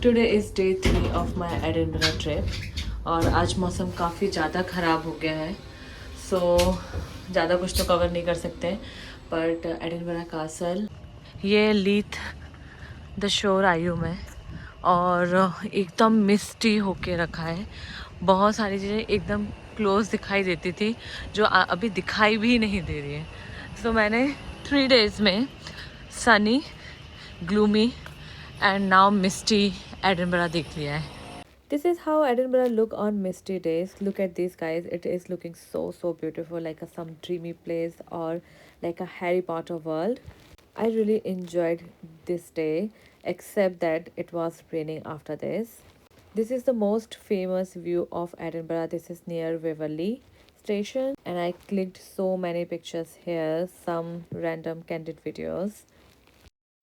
Today is day 3 of my Edinburgh trip और आज मौसम काफ़ी ज़्यादा ख़राब हो गया है। सो ज़्यादा कुछ तो कवर नहीं कर सकते, बट एडिनबरा कासल, ये लीथ द शोर आई हूँ मैं, और एकदम मिस्टी होके रखा है। बहुत सारी चीज़ें एकदम क्लोज दिखाई देती थी जो अभी दिखाई भी नहीं दे रही है। सो मैंने 3 डेज़ में Sunny, gloomy and now misty Edinburgh देख लिया है। This is how Edinburgh look on misty days. Look at these guys. It is looking so beautiful, like some dreamy place or like a Harry Potter world. I really enjoyed this day, except that it was raining after this. This is the most famous view of Edinburgh. This is near Waverley Station, and I clicked so many pictures here, some random candid videos.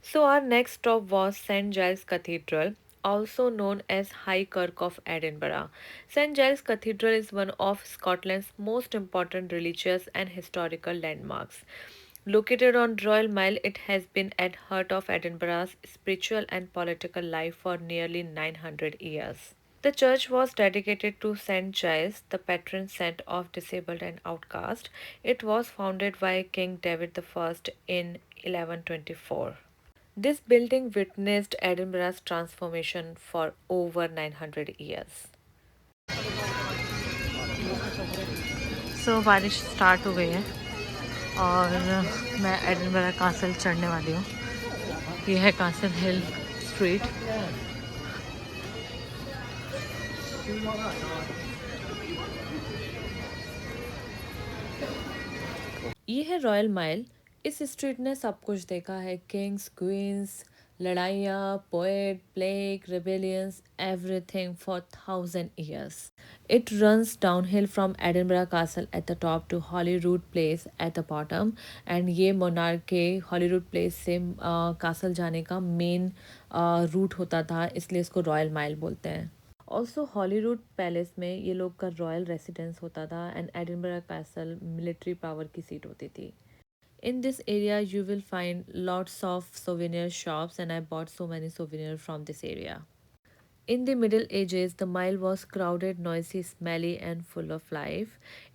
So our next stop was St Giles Cathedral, also known as High Kirk of Edinburgh. St Giles Cathedral is one of Scotland's most important religious and historical landmarks. Located on Royal Mile, it has been at heart of Edinburgh's spiritual and political life for nearly 900 years. The church was dedicated to St. Giles, the patron saint of disabled and outcast. It was founded by King David I in 1124. This building witnessed Edinburgh's transformation for over 900 years. बारिश start हो गई है और मैं Edinburgh castle चढ़ने वाली हूँ। ये है कासल हिल स्ट्रीट। ये है रॉयल माइल। इस स्ट्रीट ने सब कुछ देखा है, किंग्स, क्वींस, लड़ाइयाँ, poet, plague, rebellions, everything for 1000 years. It runs downhill from Edinburgh Castle at the top to Holyrood Place at the bottom, and ये मोनार्क के हॉलीवुड प्लेस से कासल जाने का मेन रूट होता था, इसलिए इसको रॉयल माइल बोलते हैं। ऑल्सो हॉलीवुड पैलेस में ये लोग का रॉयल रेसिडेंस होता था, and Edinburgh castle military power की सीट होती थी। In this area, you will find lots of souvenir shops, and I bought so many souvenirs from this area. In the Middle Ages, the mile was crowded, noisy, smelly, and full of life.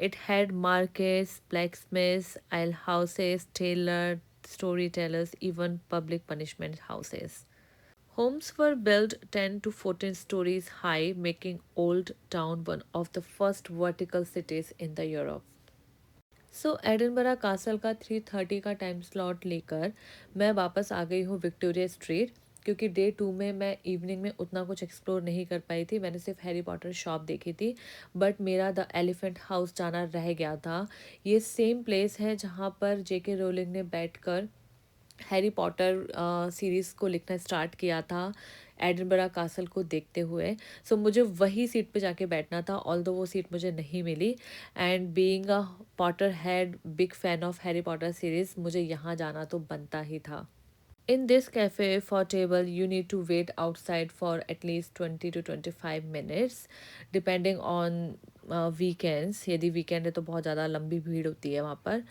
It had markets, blacksmiths, alehouses, tailors, storytellers, even public punishment houses. Homes were built 10 to 14 stories high, making Old Town one of the first vertical cities in the Europe. So Edinburgh castle का 3:30 का time slot लेकर मैं वापस आ गई हूँ Victoria street, क्योंकि day 2 में मैं इवनिंग में उतना कुछ एक्सप्लोर नहीं कर पाई थी। मैंने सिर्फ हैरी पॉटर शॉप देखी थी, बट मेरा द एलिफेंट हाउस जाना रह गया था। ये सेम प्लेस है जहाँ पर जेके रोलिंग ने बैठकर हैरी पॉटर सीरीज़ को लिखना स्टार्ट किया था एडिनबरा कासल को देखते हुए। सो मुझे वही सीट पे जाके बैठना था, ऑल्दो वो सीट मुझे नहीं मिली। And being a Potter head big fan of Harry Potter series, मुझे यहाँ जाना तो बनता ही था। In this cafe for table, you need to wait outside for at least 20 to 25 minutes, depending on weekends. यदि weekend है तो बहुत ज़्यादा लंबी भीड़ होती है वहाँ पर।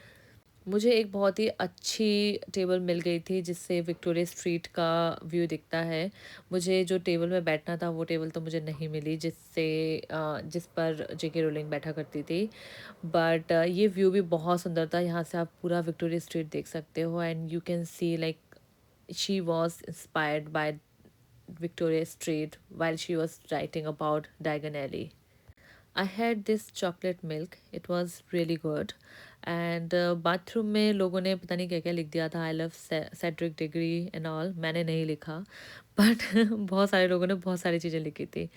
मुझे एक बहुत ही अच्छी टेबल मिल गई थी जिससे विक्टोरिया स्ट्रीट का व्यू दिखता है। मुझे जो टेबल में बैठना था वो टेबल तो मुझे नहीं मिली जिस पर जेके रोलिंग बैठा करती थी, बट ये व्यू भी बहुत सुंदर था। यहाँ से आप पूरा विक्टोरिया स्ट्रीट देख सकते हो, and you can see like she was inspired by Victoria street while she was writing about Diagon Alley. I had this chocolate milk. It was really good. And bathroom में लोगों ने पता नहीं क्या क्या लिख दिया था, I love Cedric degree and all. मैंने नहीं लिखा, बट बहुत सारे लोगों ने बहुत सारी चीज़ें लिखी थी।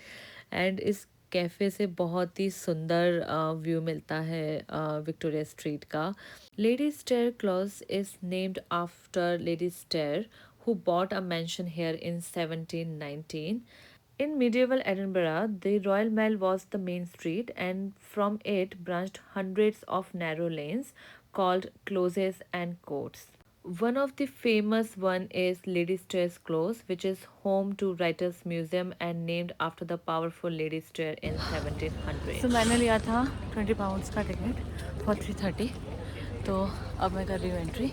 एंड इस कैफ़े से बहुत ही सुंदर व्यू मिलता है विक्टोरिया स्ट्रीट का। Lady Stair close is named after lady Stair who bought a mansion here in 1719. In medieval Edinburgh, the Royal Mile was the main street, and from it branched hundreds of narrow lanes called closes and courts. One of the famous one is Lady Stair's Close, which is home to Writers Museum and named after the powerful Lady Stair in 1700. So मैंने लिया था 20 pounds का ticket for 3:30, तो अब मैं कर रही हूँ entry.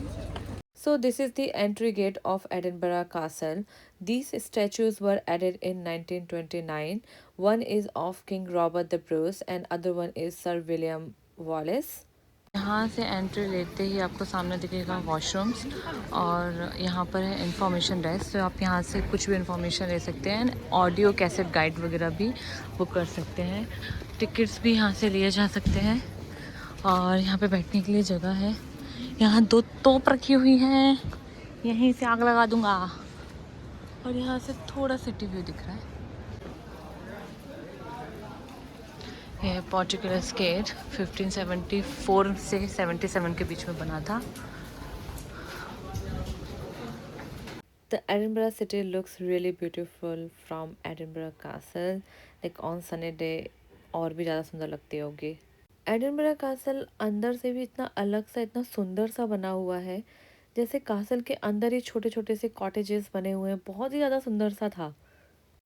So, this is the entry gate of Edinburgh Castle. These statues were added in 1929. One is of King Robert the Bruce and other one is Sir William Wallace. यहाँ से entry लेते ही आपको सामने दिखेगा वॉशरूम्स और यहाँ पर है इंफॉर्मेशन डेस्क, तो आप यहाँ से कुछ भी इंफॉर्मेशन ले सकते हैं। ऑडियो कैसेट गाइड वगैरह भी बुक कर सकते हैं। टिकट्स भी यहाँ से लिए जा सकते हैं और यहाँ पे बैठने के लिए जगह है। यहाँ दो तोप रखी हुई हैं, यहीं से आग लगा दूंगा। और यहाँ से थोड़ा सिटी व्यू दिख रहा है। ये पोर्टुगीज गेट 1574 से 77 के बीच में बना था। The Edinburgh city looks really beautiful from Edinburgh Castle. Like on sunny day और भी ज़्यादा सुंदर लगती होगी। एडिनबरा कासल अंदर से भी इतना अलग सा, इतना सुंदर सा बना हुआ है, जैसे कासल के अंदर ही छोटे छोटे से कॉटेजेस बने हुए हैं। बहुत ही ज़्यादा सुंदर सा था।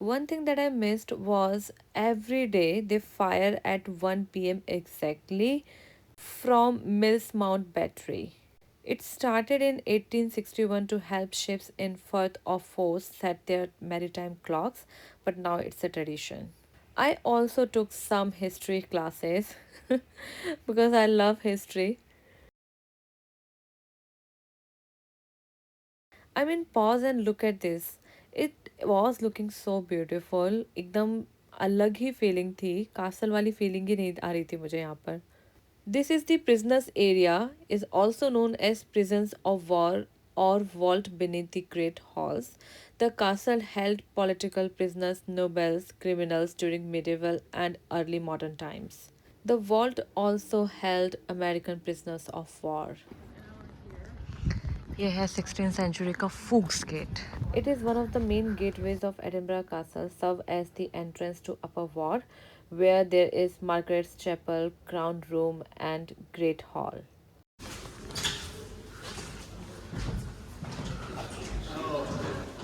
One thing that I missed was every day they fire at 1 p.m. exactly from Mills Mount Battery. It started in 1861 to help ships in Firth of Forth set their maritime clocks, but now it's a tradition. I also took some history classes because I love history. I mean, pause and look at this. It was looking so beautiful. एकदम अलग ही feeling थी, castle वाली feeling ही नहीं आ रही थी मुझे यहाँ पर। This is the prisoners area, is also known as prisons of war or vault beneath the great halls. The castle held political prisoners, nobles, criminals during medieval and early modern times. The vault also held American prisoners of war. ये है 16th century का Fuchs Gate. It is one of the main gateways of Edinburgh Castle, serve as the entrance to Upper Ward, where there is Margaret's Chapel, Crown Room and Great Hall.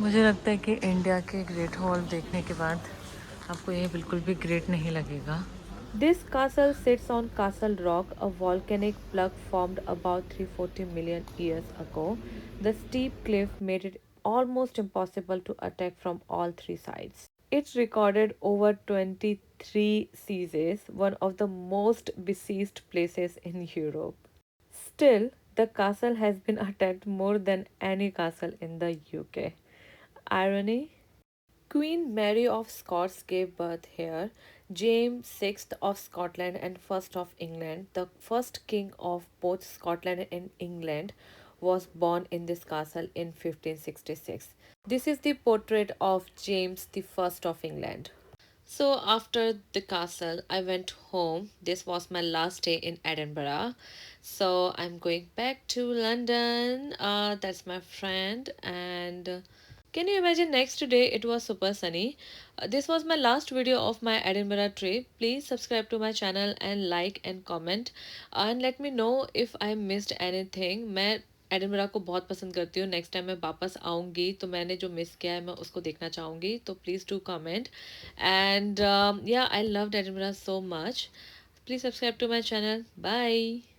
मुझे लगता है कि India के great hall देखने के बाद आपको ये बिल्कुल भी ग्रेट नहीं लगेगा। This castle sits on Castle Rock, a volcanic plug formed about 340 million years ago. The steep cliff made it almost impossible to attack from all three sides. It recorded over 23 sieges, one of the most besieged places in Europe. Still, the castle has been attacked more than any castle in the UK. Irony? Queen Mary of Scots gave birth here. James VI of Scotland and first of England, the first king of both Scotland and England, was born in this castle in 1566. This is the portrait of James the First of England. So after the castle, I went home. This was my last day in Edinburgh. So I'm going back to London. That's my friend. And can you imagine next day it was super sunny? This was my last video of my Edinburgh trip. Please subscribe to my channel and like and comment. And let me know if I missed anything. मैं Edinburgh को बहुत पसंद करती हूँ। Next time मैं वापस आऊँगी तो मैंने जो मिस किया है मैं उसको देखना चाहूँगी, तो प्लीज़ डू कमेंट एंड या I loved Edinburgh so much. Please subscribe to my channel. Bye.